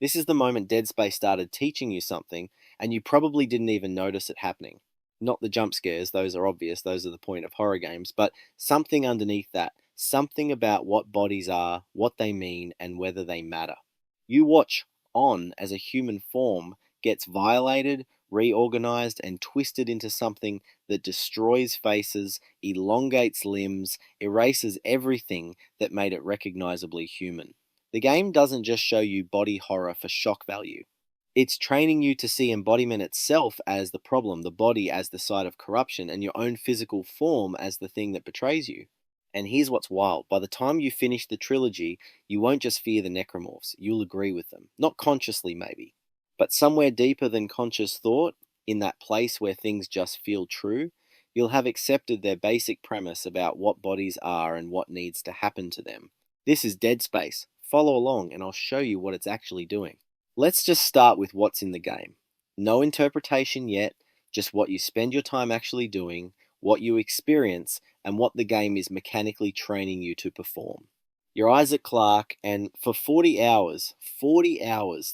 This is the moment Dead Space started teaching you something, and you probably didn't even notice it happening. Not the jump scares, those are obvious, those are the point of horror games, but something underneath that, something about what bodies are, what they mean, and whether they matter. You watch on as a human form gets violated, reorganized, and twisted into something that destroys faces, elongates limbs, erases everything that made it recognizably human. The game doesn't just show you body horror for shock value. It's training you to see embodiment itself as the problem, the body as the site of corruption, and your own physical form as the thing that betrays you. And here's what's wild. By the time you finish the trilogy, you won't just fear the Necromorphs, you'll agree with them. Not consciously, maybe, but somewhere deeper than conscious thought, in that place where things just feel true, you'll have accepted their basic premise about what bodies are and what needs to happen to them. This is Dead Space. Follow along and I'll show you what it's actually doing. Let's just start with what's in the game. No interpretation yet, just what you spend your time actually doing, what you experience, and what the game is mechanically training you to perform. You're Isaac Clarke, and for 40 hours,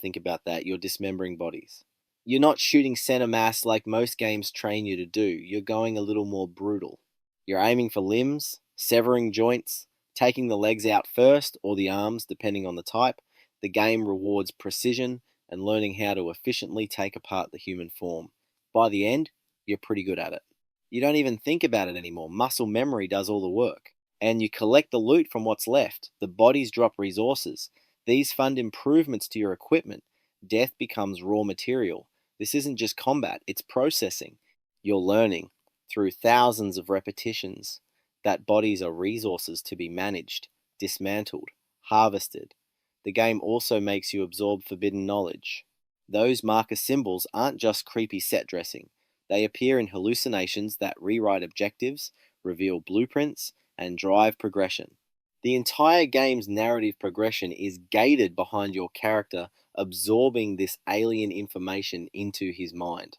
think about that, you're dismembering bodies. You're not shooting center mass like most games train you to do, you're going a little more brutal. You're aiming for limbs, severing joints, taking the legs out first, or the arms, depending on the type. The game rewards precision and learning how to efficiently take apart the human form. By the end, you're pretty good at it. You don't even think about it anymore. Muscle memory does all the work. And you collect the loot from what's left. The bodies drop resources. These fund improvements to your equipment. Death becomes raw material. This isn't just combat, it's processing. You're learning, through thousands of repetitions, that bodies are resources to be managed, dismantled, harvested. The game also makes you absorb forbidden knowledge. Those marker symbols aren't just creepy set dressing. They appear in hallucinations that rewrite objectives, reveal blueprints, and drive progression. The entire game's narrative progression is gated behind your character absorbing this alien information into his mind.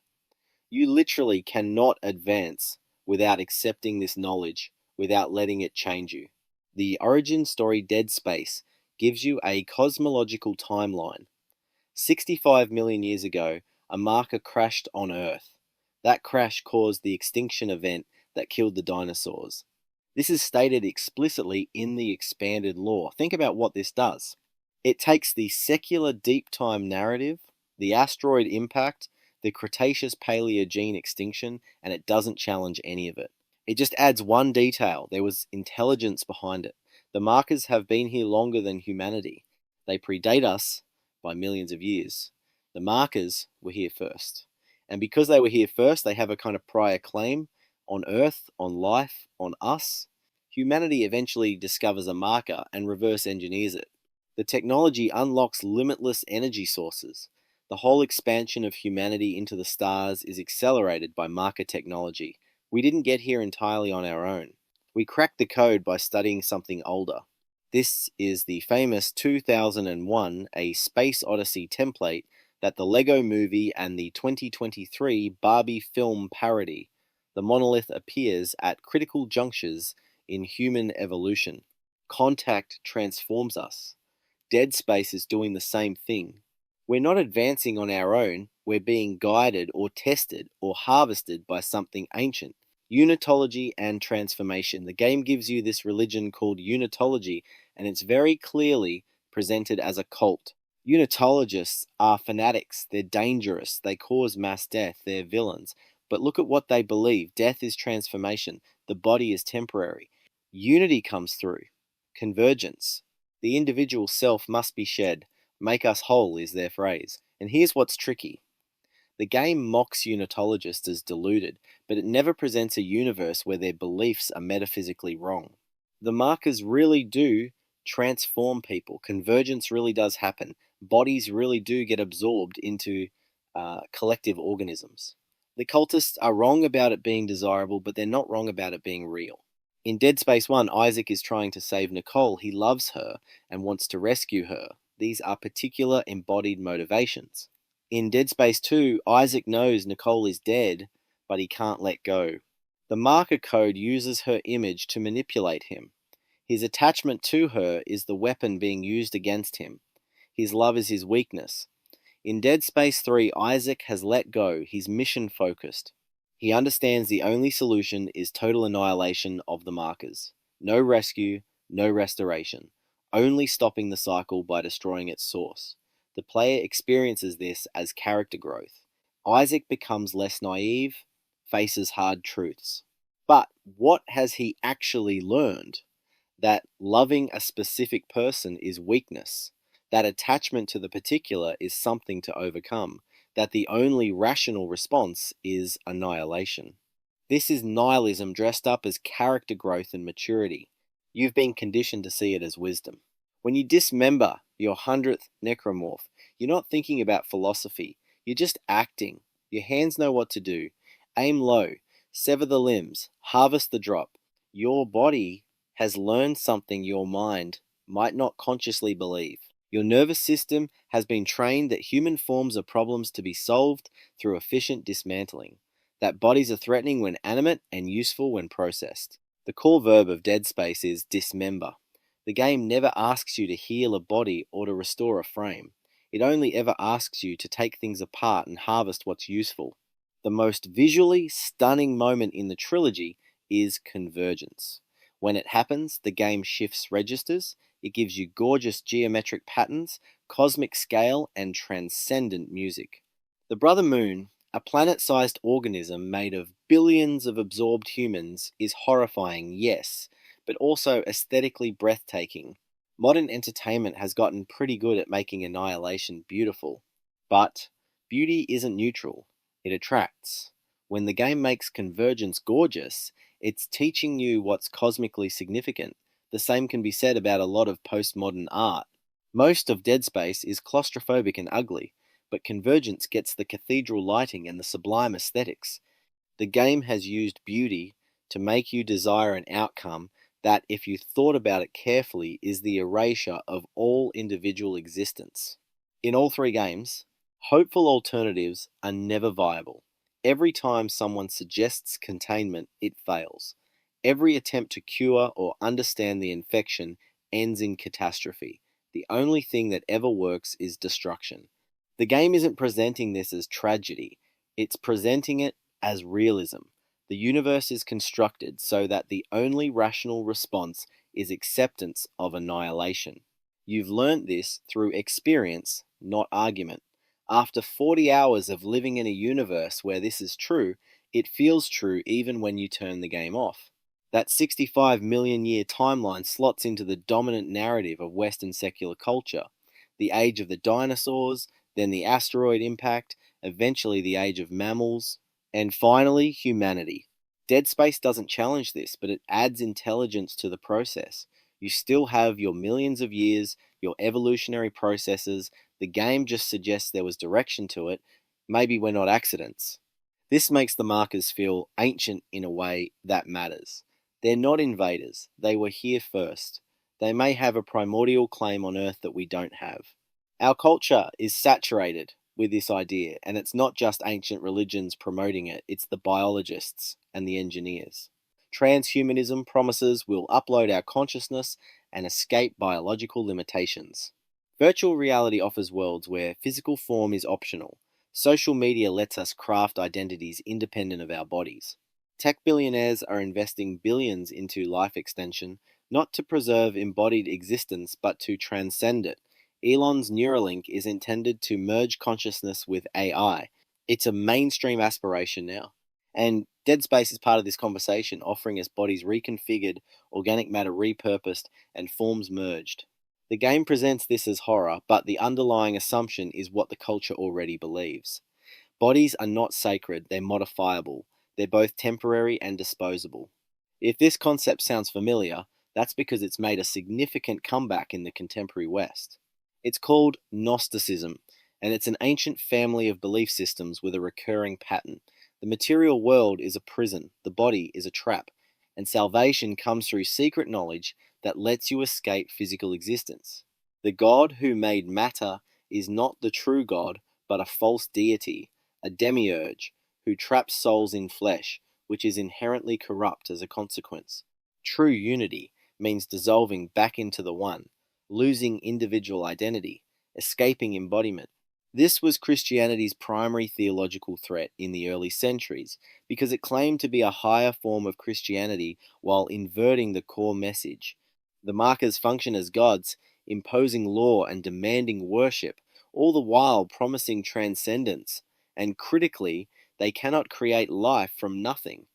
You literally cannot advance without accepting this knowledge, without letting it change you. The origin story Dead Space gives you a cosmological timeline. 65 million years ago, a marker crashed on Earth. That crash caused the extinction event that killed the dinosaurs. This is stated explicitly in the expanded lore. Think about what this does. It takes the secular deep time narrative, the asteroid impact, the Cretaceous Paleogene extinction, and it doesn't challenge any of it. It just adds one detail. There was intelligence behind it. The markers have been here longer than humanity. They predate us by millions of years. The markers were here first. And because they were here first, they have a kind of prior claim on Earth, on life, on us. Humanity eventually discovers a marker and reverse engineers it. The technology unlocks limitless energy sources. The whole expansion of humanity into the stars is accelerated by marker technology. We didn't get here entirely on our own. We cracked the code by studying something older. This is the famous 2001 A Space Odyssey template that the Lego Movie and the 2023 Barbie film parody. The monolith appears at critical junctures in human evolution. Contact transforms us. Dead Space is doing the same thing. We're not advancing on our own, we're being guided or tested or harvested by something ancient. Unitology and transformation. The game gives you this religion called Unitology, and it's very clearly presented as a cult. Unitologists are fanatics, they're dangerous, they cause mass death, they're villains. But look at what they believe. Death is transformation, the body is temporary. Unity comes through. Convergence. The individual self must be shed. Make us whole is their phrase. And here's what's tricky. The game mocks unitologists as deluded, but it never presents a universe where their beliefs are metaphysically wrong. The markers really do transform people. Convergence really does happen. Bodies really do get absorbed into collective organisms. The cultists are wrong about it being desirable, but they're not wrong about it being real. In Dead Space 1, Isaac is trying to save Nicole. He loves her and wants to rescue her. These are particular embodied motivations. In Dead Space 2, Isaac knows Nicole is dead, but he can't let go. The marker code uses her image to manipulate him. His attachment to her is the weapon being used against him. His love is his weakness. In Dead Space 3, Isaac has let go, he's mission focused. He understands the only solution is total annihilation of the markers. No rescue, no restoration. Only stopping the cycle by destroying its source. The player experiences this as character growth. Isaac becomes less naive, faces hard truths. But what has he actually learned? That loving a specific person is weakness, that attachment to the particular is something to overcome, that the only rational response is annihilation. This is nihilism dressed up as character growth and maturity. You've been conditioned to see it as wisdom. When you dismember your 100th necromorph, you're not thinking about philosophy, you're just acting. Your hands know what to do. Aim low, sever the limbs, harvest the drop. Your body has learned something your mind might not consciously believe. Your nervous system has been trained that human forms are problems to be solved through efficient dismantling, that bodies are threatening when animate and useful when processed. The core verb of Dead Space is dismember. The game never asks you to heal a body or to restore a frame. It only ever asks you to take things apart and harvest what's useful. The most visually stunning moment in the trilogy is convergence. When it happens, the game shifts registers. It gives you gorgeous geometric patterns, cosmic scale, and transcendent music. The Brother Moon, a planet-sized organism made of billions of absorbed humans, is horrifying, yes, but also aesthetically breathtaking. Modern entertainment has gotten pretty good at making Annihilation beautiful. But beauty isn't neutral. It attracts. When the game makes convergence gorgeous, it's teaching you what's cosmically significant. The same can be said about a lot of postmodern art. Most of Dead Space is claustrophobic and ugly, but Convergence gets the cathedral lighting and the sublime aesthetics. The game has used beauty to make you desire an outcome that, if you thought about it carefully, is the erasure of all individual existence. In all three games, hopeful alternatives are never viable. Every time someone suggests containment, it fails. Every attempt to cure or understand the infection ends in catastrophe. The only thing that ever works is destruction. The game isn't presenting this as tragedy, it's presenting it as realism. The universe is constructed so that the only rational response is acceptance of annihilation. You've learnt this through experience, not argument. After 40 hours of living in a universe where this is true, it feels true even when you turn the game off. That 65 million year timeline slots into the dominant narrative of Western secular culture. The age of the dinosaurs, then the asteroid impact, eventually the age of mammals, and finally humanity. Dead Space doesn't challenge this, but it adds intelligence to the process. You still have your millions of years, your evolutionary processes. The game just suggests there was direction to it. Maybe we're not accidents. This makes the markers feel ancient in a way that matters. They're not invaders. They were here first. They may have a primordial claim on Earth that we don't have. Our culture is saturated with this idea, and it's not just ancient religions promoting it, it's the biologists and the engineers. Transhumanism promises we'll upload our consciousness and escape biological limitations. Virtual reality offers worlds where physical form is optional. Social media lets us craft identities independent of our bodies. Tech billionaires are investing billions into life extension, not to preserve embodied existence, but to transcend it. Elon's Neuralink is intended to merge consciousness with AI. It's a mainstream aspiration now. And Dead Space is part of this conversation, offering us bodies reconfigured, organic matter repurposed, and forms merged. The game presents this as horror, but the underlying assumption is what the culture already believes. Bodies are not sacred, they're modifiable. They're both temporary and disposable. If this concept sounds familiar, that's because it's made a significant comeback in the contemporary West. It's called Gnosticism, and it's an ancient family of belief systems with a recurring pattern. The material world is a prison, the body is a trap, and salvation comes through secret knowledge that lets you escape physical existence. The God who made matter is not the true God, but a false deity, a demiurge, who traps souls in flesh, which is inherently corrupt as a consequence. True unity means dissolving back into the one, losing individual identity. escaping embodiment. This was Christianity's primary theological threat in the early centuries because it claimed to be a higher form of Christianity while inverting the core message. The markers function as gods, imposing law and demanding worship, all the while promising transcendence, and critically, they cannot create life from nothing.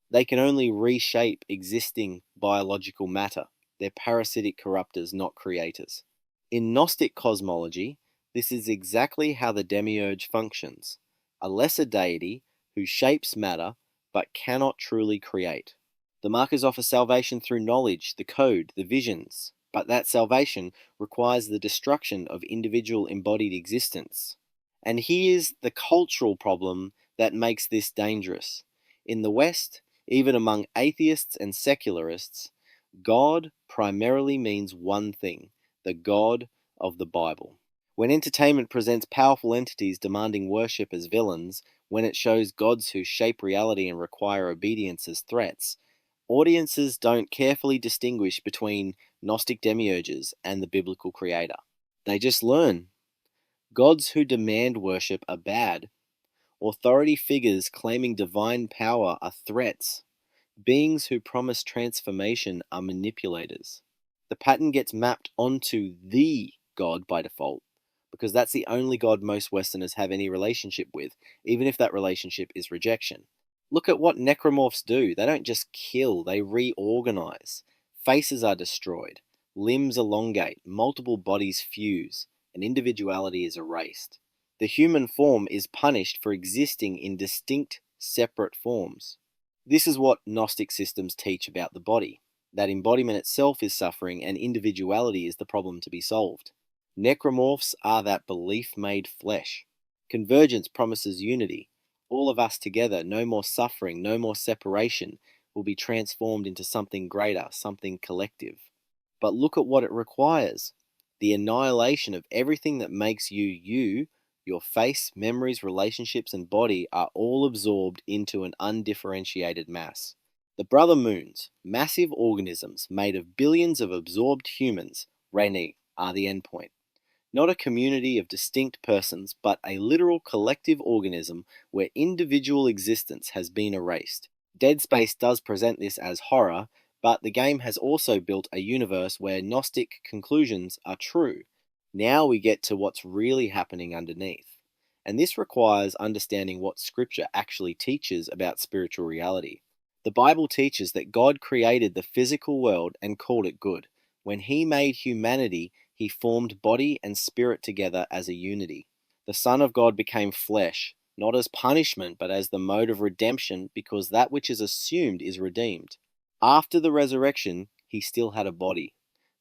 They can only reshape existing biological matter. They're parasitic corruptors, not creators. In Gnostic cosmology, this is exactly how the demiurge functions, a lesser deity who shapes matter but cannot truly create. The markers offer salvation through knowledge, the code, the visions, but that salvation requires the destruction of individual embodied existence. And here's the cultural problem that makes this dangerous. In the West, even among atheists and secularists, God primarily means one thing: the God of the Bible. When entertainment presents powerful entities demanding worship as villains, when it shows gods who shape reality and require obedience as threats, audiences don't carefully distinguish between Gnostic demiurges and the biblical creator. They just learn. Gods who demand worship are bad. Authority figures claiming divine power are threats. Beings who promise transformation are manipulators. The pattern gets mapped onto the God by default, because that's the only God most Westerners have any relationship with, even if that relationship is rejection. Look at what necromorphs do. They don't just kill, they reorganize. Faces are destroyed, limbs elongate, multiple bodies fuse, and individuality is erased. The human form is punished for existing in distinct, separate forms. This is what Gnostic systems teach about the body, that embodiment itself is suffering and individuality is the problem to be solved. Necromorphs are that belief made flesh. Convergence promises unity. All of us together, no more suffering, no more separation, will be transformed into something greater, something collective. But look at what it requires: the annihilation of everything that makes you you. Your face, memories, relationships, and body are all absorbed into an undifferentiated mass. The brother moons, massive organisms made of billions of absorbed humans, Rene, are the endpoint. Not a community of distinct persons, but a literal collective organism where individual existence has been erased. Dead Space does present this as horror, but the game has also built a universe where Gnostic conclusions are true. Now we get to what's really happening underneath. And this requires understanding what Scripture actually teaches about spiritual reality. The Bible teaches that God created the physical world and called it good. When He made humanity, He formed body and spirit together as a unity. The Son of God became flesh, not as punishment, but as the mode of redemption, because that which is assumed is redeemed. After the resurrection, He still had a body.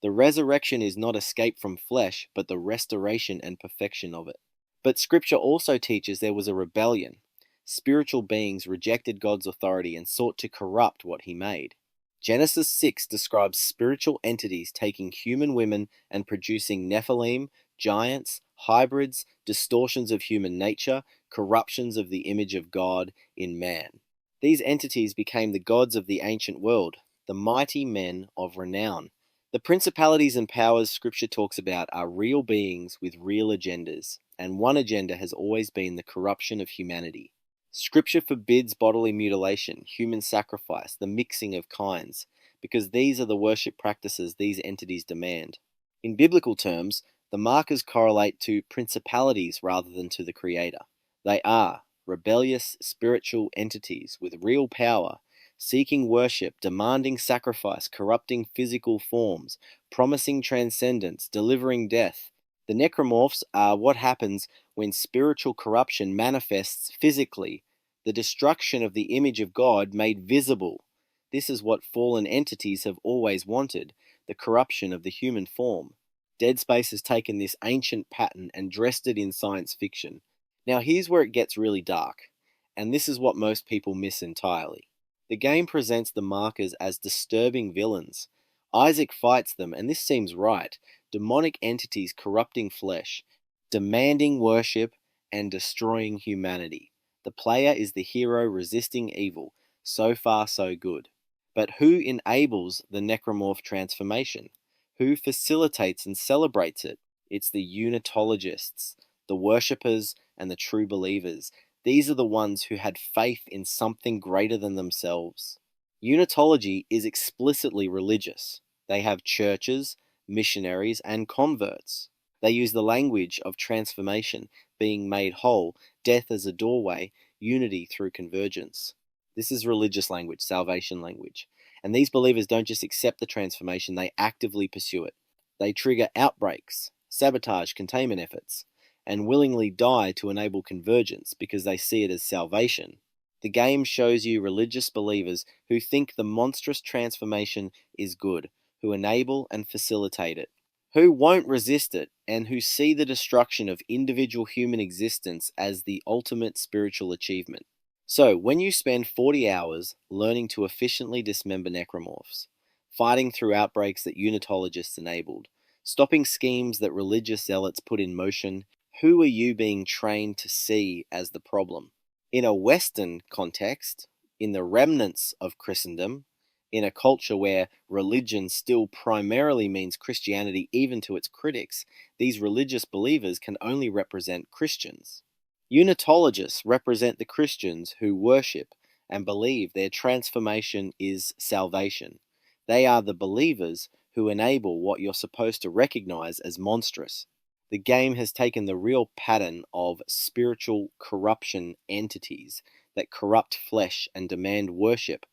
The resurrection is not escape from flesh, but the restoration and perfection of it. But Scripture also teaches there was a rebellion. Spiritual beings rejected God's authority and sought to corrupt what He made. Genesis 6 describes spiritual entities taking human women and producing Nephilim, giants, hybrids, distortions of human nature, corruptions of the image of God in man. These entities became the gods of the ancient world, the mighty men of renown. The principalities and powers Scripture talks about are real beings with real agendas, and one agenda has always been the corruption of humanity. Scripture forbids bodily mutilation, human sacrifice, the mixing of kinds, because these are the worship practices these entities demand. In biblical terms, the markers correlate to principalities rather than to the Creator. They are rebellious spiritual entities with real power, seeking worship, demanding sacrifice, corrupting physical forms, promising transcendence, delivering death. The necromorphs are what happens when spiritual corruption manifests physically, the destruction of the image of God made visible. This is what fallen entities have always wanted, the corruption of the human form. Dead Space has taken this ancient pattern and dressed it in science fiction. Now here's where it gets really dark, and this is what most people miss entirely. The game presents the markers as disturbing villains. Isaac fights them, and this seems right. Demonic entities corrupting flesh, demanding worship, and destroying humanity. The player is the hero resisting evil. So far, so good. But who enables the necromorph transformation? Who facilitates and celebrates it? It's the Unitologists, the worshippers, and the true believers. These are the ones who had faith in something greater than themselves. Unitology is explicitly religious. They have churches, missionaries, and converts. They use the language of transformation, being made whole, death as a doorway, unity through convergence. This is religious language, salvation language. And these believers don't just accept the transformation, they actively pursue it. They trigger outbreaks, sabotage containment efforts, and willingly die to enable convergence because they see it as salvation. The game shows you religious believers who think the monstrous transformation is good, who enable and facilitate it, who won't resist it, and who see the destruction of individual human existence as the ultimate spiritual achievement. So, when you spend 40 hours learning to efficiently dismember necromorphs, fighting through outbreaks that Unitologists enabled, stopping schemes that religious zealots put in motion, who are you being trained to see as the problem? In a Western context, in the remnants of Christendom, in a culture where religion still primarily means Christianity even to its critics, these religious believers can only represent Christians. Unitologists represent the Christians who worship and believe their transformation is salvation. They are the believers who enable what you're supposed to recognize as monstrous. The game has taken the real pattern of spiritual corruption entities that corrupt flesh and demand worship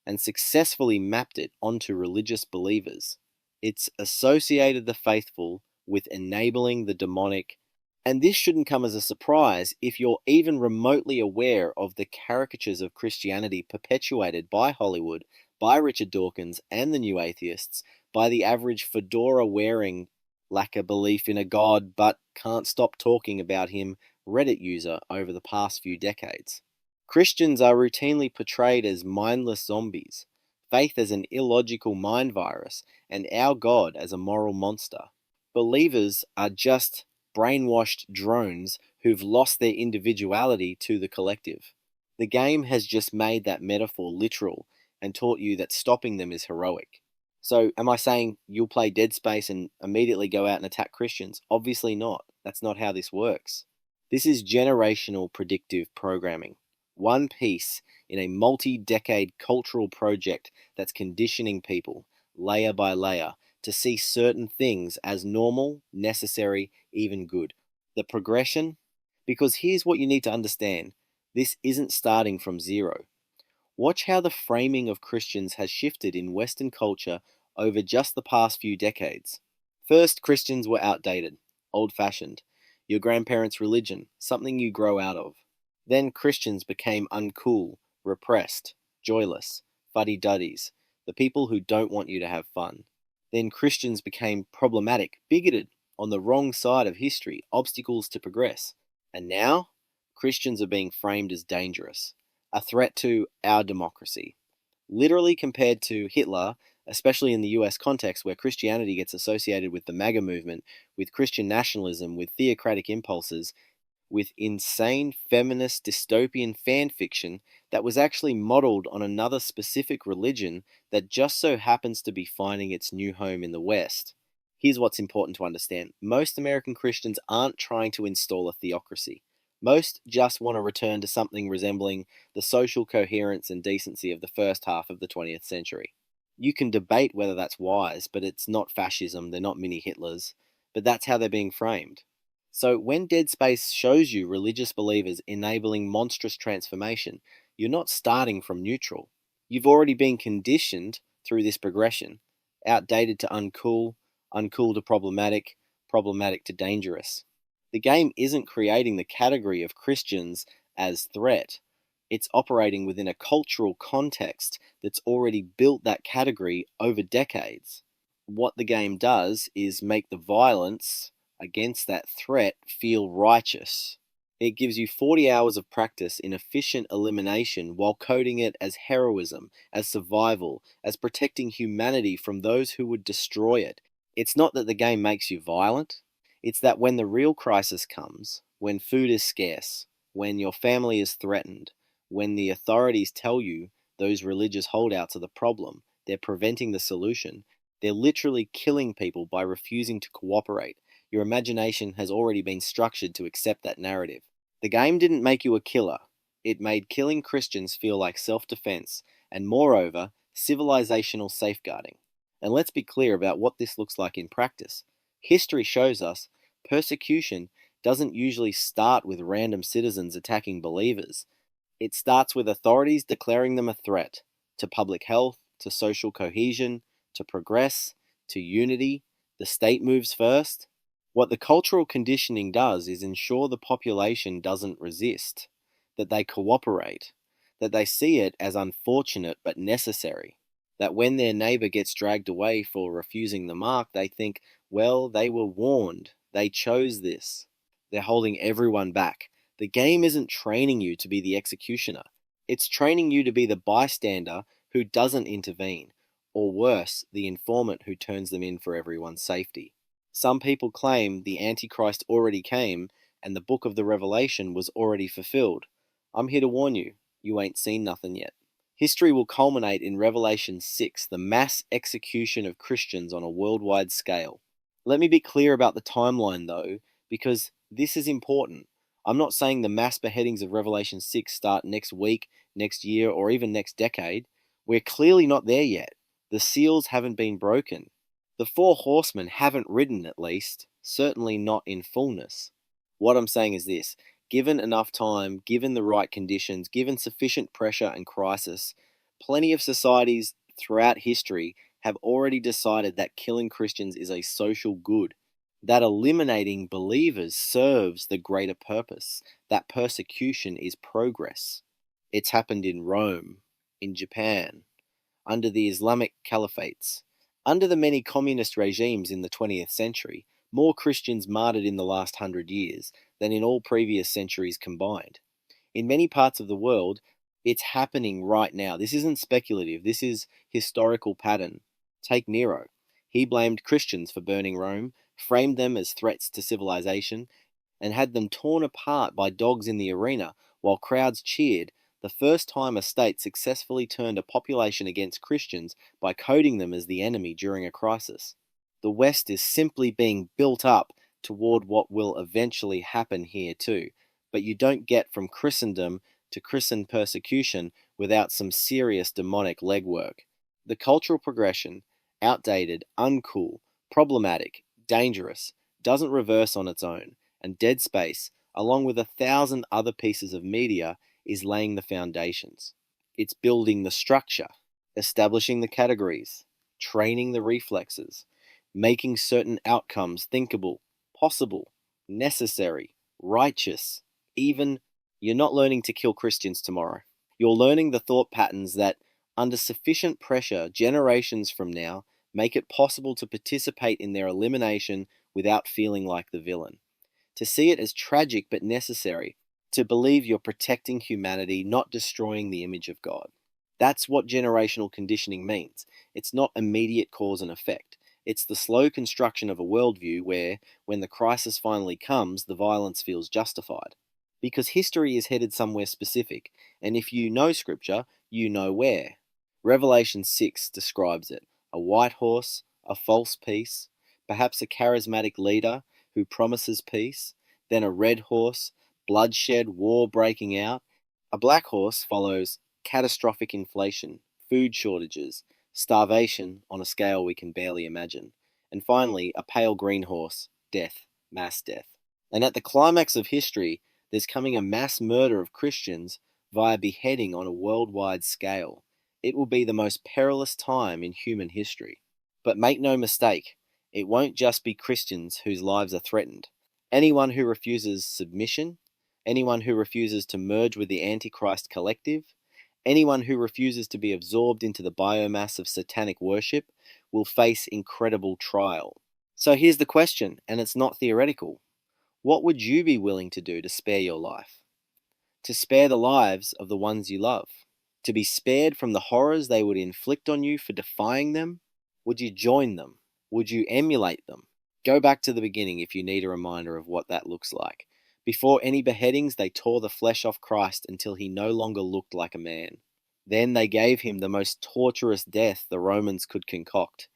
and successfully mapped it onto religious believers. It's associated the faithful with enabling the demonic, and this shouldn't come as a surprise if you're even remotely aware of the caricatures of Christianity perpetuated by Hollywood, by Richard Dawkins and the New Atheists, by the average fedora-wearing, lack a belief in a god but can't stop talking about him Reddit user over the past few decades. Christians are routinely portrayed as mindless zombies, faith as an illogical mind virus, and our God as a moral monster. Believers are just brainwashed drones who've lost their individuality to the collective. The game has just made that metaphor literal and taught you that stopping them is heroic. So, am I saying you'll play Dead Space and immediately go out and attack Christians? Obviously not. That's not how this works. This is generational predictive programming. One piece in a multi-decade cultural project that's conditioning people, layer by layer, to see certain things as normal, necessary, even good. The progression? Because here's what you need to understand. This isn't starting from zero. Watch how the framing of Christians has shifted in Western culture over just the past few decades. First, Christians were outdated, old-fashioned. Your grandparents' religion, something you grow out of. Then Christians became uncool, repressed, joyless, fuddy-duddies, the people who don't want you to have fun. Then Christians became problematic, bigoted, on the wrong side of history, obstacles to progress. And now, Christians are being framed as dangerous, a threat to our democracy. Literally compared to Hitler, especially in the US context where Christianity gets associated with the MAGA movement, with Christian nationalism, with theocratic impulses, with insane feminist dystopian fan fiction that was actually modeled on another specific religion that just so happens to be finding its new home in the West. Here's what's important to understand. Most American Christians aren't trying to install a theocracy. Most just want to return to something resembling the social coherence and decency of the first half of the 20th century. You can debate whether that's wise, but it's not fascism, they're not mini Hitlers, but that's how they're being framed. So when Dead Space shows you religious believers enabling monstrous transformation, you're not starting from neutral. You've already been conditioned through this progression, outdated to uncool, uncool to problematic, problematic to dangerous. The game isn't creating the category of Christians as threat. It's operating within a cultural context that's already built that category over decades. What the game does is make the violence against that threat feel righteous. It gives you 40 hours of practice in efficient elimination while coding it as heroism, as survival, as protecting humanity from those who would destroy it. It's not that the game makes you violent, it's that when the real crisis comes, when food is scarce, when your family is threatened, when the authorities tell you those religious holdouts are the problem, they're preventing the solution, they're literally killing people by refusing to cooperate. Your imagination has already been structured to accept that narrative. The game didn't make you a killer. It made killing Christians feel like self-defense and, moreover, civilizational safeguarding. And let's be clear about what this looks like in practice. History shows us persecution doesn't usually start with random citizens attacking believers. It starts with authorities declaring them a threat to public health, to social cohesion, to progress, to unity. The state moves first. What the cultural conditioning does is ensure the population doesn't resist, that they cooperate, that they see it as unfortunate but necessary, that when their neighbor gets dragged away for refusing the mark, they think, well, they were warned, they chose this. They're holding everyone back. The game isn't training you to be the executioner. It's training you to be the bystander who doesn't intervene, or worse, the informant who turns them in for everyone's safety. Some people claim the Antichrist already came and the book of the Revelation was already fulfilled. I'm here to warn you, you ain't seen nothing yet. History will culminate in Revelation 6, the mass execution of Christians on a worldwide scale. Let me be clear about the timeline though, because this is important. I'm not saying the mass beheadings of Revelation 6 start next week, next year, or even next decade. We're clearly not there yet. The seals haven't been broken. The four horsemen haven't ridden, at least, certainly not in fullness. What I'm saying is this: given enough time, given the right conditions, given sufficient pressure and crisis, plenty of societies throughout history have already decided that killing Christians is a social good, that eliminating believers serves the greater purpose, that persecution is progress. It's happened in Rome, in Japan, under the Islamic caliphates. Under the many communist regimes in the 20th century, more Christians martyred in the last 100 years than in all previous centuries combined. In many parts of the world, it's happening right now. This isn't speculative, this is historical pattern. Take Nero. He blamed Christians for burning Rome, framed them as threats to civilization, and had them torn apart by dogs in the arena while crowds cheered, the first time a state successfully turned a population against Christians by coding them as the enemy during a crisis. The West is simply being built up toward what will eventually happen here too, but you don't get from Christendom to Christian persecution without some serious demonic legwork. The cultural progression, outdated, uncool, problematic, dangerous, doesn't reverse on its own, and Dead Space, along with 1,000 other pieces of media, is laying the foundations. It's building the structure, establishing the categories, training the reflexes, making certain outcomes thinkable, possible, necessary, righteous. Even, you're not learning to kill Christians tomorrow. You're learning the thought patterns that, under sufficient pressure, generations from now, make it possible to participate in their elimination without feeling like the villain. To see it as tragic but necessary, to believe you're protecting humanity, not destroying the image of God. That's what generational conditioning means. It's not immediate cause and effect. It's the slow construction of a worldview where, when the crisis finally comes, the violence feels justified. Because history is headed somewhere specific, and if you know Scripture, you know where. Revelation 6 describes it: a white horse, a false peace, perhaps a charismatic leader who promises peace, then a red horse, bloodshed, war breaking out. A black horse follows catastrophic inflation, food shortages, starvation on a scale we can barely imagine. And finally, a pale green horse, death, mass death. And at the climax of history, there's coming a mass murder of Christians via beheading on a worldwide scale. It will be the most perilous time in human history. But make no mistake, it won't just be Christians whose lives are threatened. Anyone who refuses submission, anyone who refuses to merge with the Antichrist collective, anyone who refuses to be absorbed into the biomass of satanic worship will face incredible trial. So here's the question, and it's not theoretical. What would you be willing to do to spare your life? To spare the lives of the ones you love? To be spared from the horrors they would inflict on you for defying them? Would you join them? Would you emulate them? Go back to the beginning if you need a reminder of what that looks like. Before any beheadings, they tore the flesh off Christ until he no longer looked like a man. Then they gave him the most torturous death the Romans could concoct.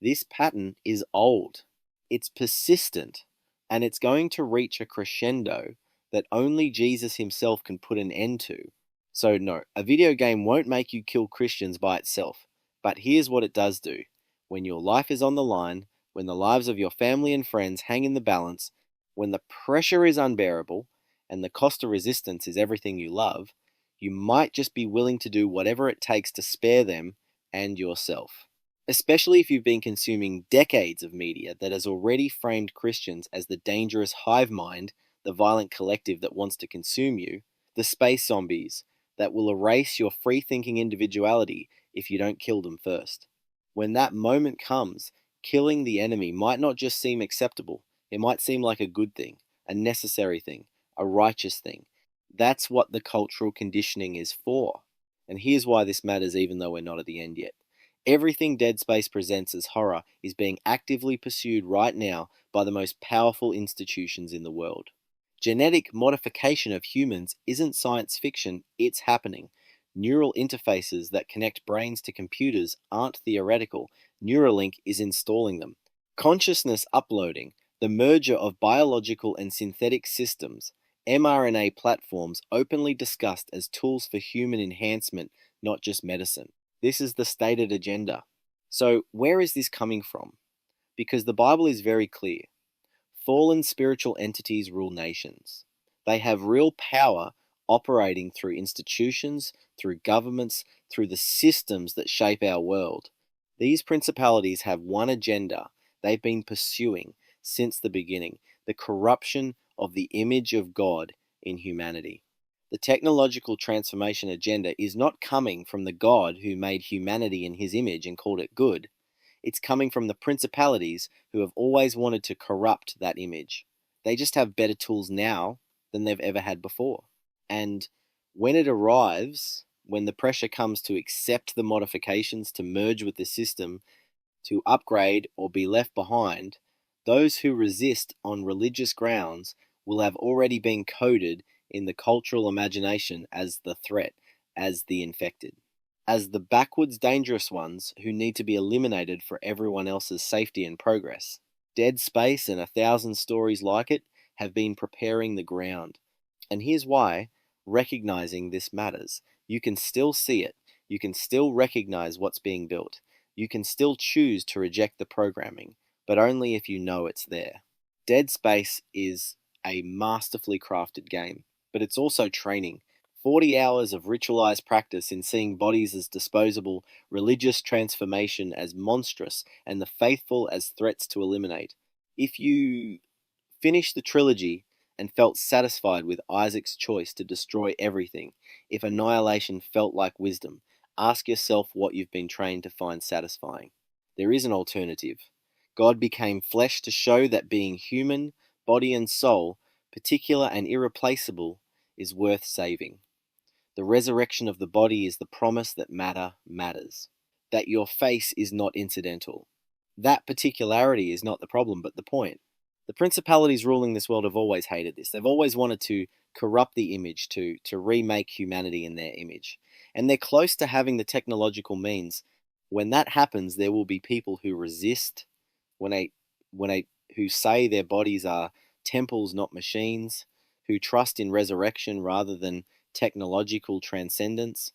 This pattern is old. It's persistent. And it's going to reach a crescendo that only Jesus himself can put an end to. So no, a video game won't make you kill Christians by itself. But here's what it does do. When your life is on the line, when the lives of your family and friends hang in the balance, when the pressure is unbearable, and the cost of resistance is everything you love, you might just be willing to do whatever it takes to spare them and yourself. Especially if you've been consuming decades of media that has already framed Christians as the dangerous hive mind, the violent collective that wants to consume you, the space zombies that will erase your free-thinking individuality if you don't kill them first. When that moment comes, killing the enemy might not just seem acceptable, it might seem like a good thing, a necessary thing, a righteous thing. That's what the cultural conditioning is for. And here's why this matters even though we're not at the end yet. Everything Dead Space presents as horror is being actively pursued right now by the most powerful institutions in the world. Genetic modification of humans isn't science fiction, it's happening. Neural interfaces that connect brains to computers aren't theoretical, Neuralink is installing them. Consciousness uploading, the merger of biological and synthetic systems, mRNA platforms openly discussed as tools for human enhancement, not just medicine. This is the stated agenda. So, where is this coming from? Because the Bible is very clear. Fallen spiritual entities rule nations. They have real power operating through institutions, through governments, through the systems that shape our world. These principalities have one agenda they've been pursuing since the beginning: the corruption of the image of God in humanity. The technological transformation agenda is not coming from the God who made humanity in his image and called it good. It's coming from the principalities who have always wanted to corrupt that image. They just have better tools now than they've ever had before. And when it arrives, when the pressure comes to accept the modifications, to merge with the system, to upgrade or be left behind, those who resist on religious grounds will have already been coded in the cultural imagination as the threat, as the infected, as the backwards dangerous ones who need to be eliminated for everyone else's safety and progress. Dead Space and 1,000 stories like it have been preparing the ground. And here's why recognizing this matters. You can still see it. You can still recognize what's being built. You can still choose to reject the programming, but only if you know it's there. Dead Space is a masterfully crafted game, but it's also training. 40 hours of ritualized practice in seeing bodies as disposable, religious transformation as monstrous, and the faithful as threats to eliminate. If you finish the trilogy and felt satisfied with Isaac's choice to destroy everything, if Annihilation felt like wisdom, ask yourself what you've been trained to find satisfying. There is an alternative. God became flesh to show that being human, body and soul, particular and irreplaceable, is worth saving. The resurrection of the body is the promise that matter matters, that your face is not incidental. That particularity is not the problem, but the point. The principalities ruling this world have always hated this. They've always wanted to corrupt the image, to remake humanity in their image. And they're close to having the technological means. When that happens, there will be people who resist, who say their bodies are temples, not machines, who trust in resurrection rather than technological transcendence,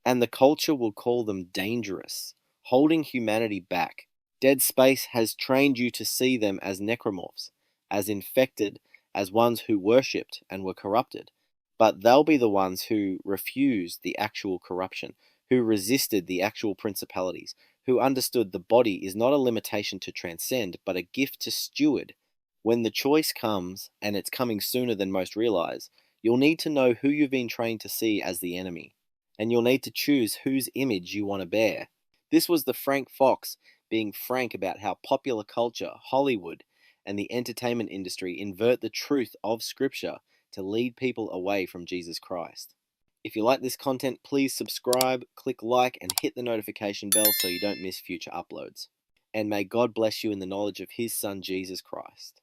and the culture will call them dangerous, holding humanity back. Dead Space has trained you to see them as necromorphs, as infected, as ones who worshipped and were corrupted. But they'll be the ones who refused the actual corruption, who resisted the actual principalities, who understood the body is not a limitation to transcend, but a gift to steward. When the choice comes, and it's coming sooner than most realize, you'll need to know who you've been trained to see as the enemy, and you'll need to choose whose image you want to bear. This was the Frank Fox being frank about how popular culture, Hollywood, and the entertainment industry invert the truth of Scripture to lead people away from Jesus Christ. If you like this content, please subscribe, click like, and hit the notification bell so you don't miss future uploads. And may God bless you in the knowledge of His Son, Jesus Christ.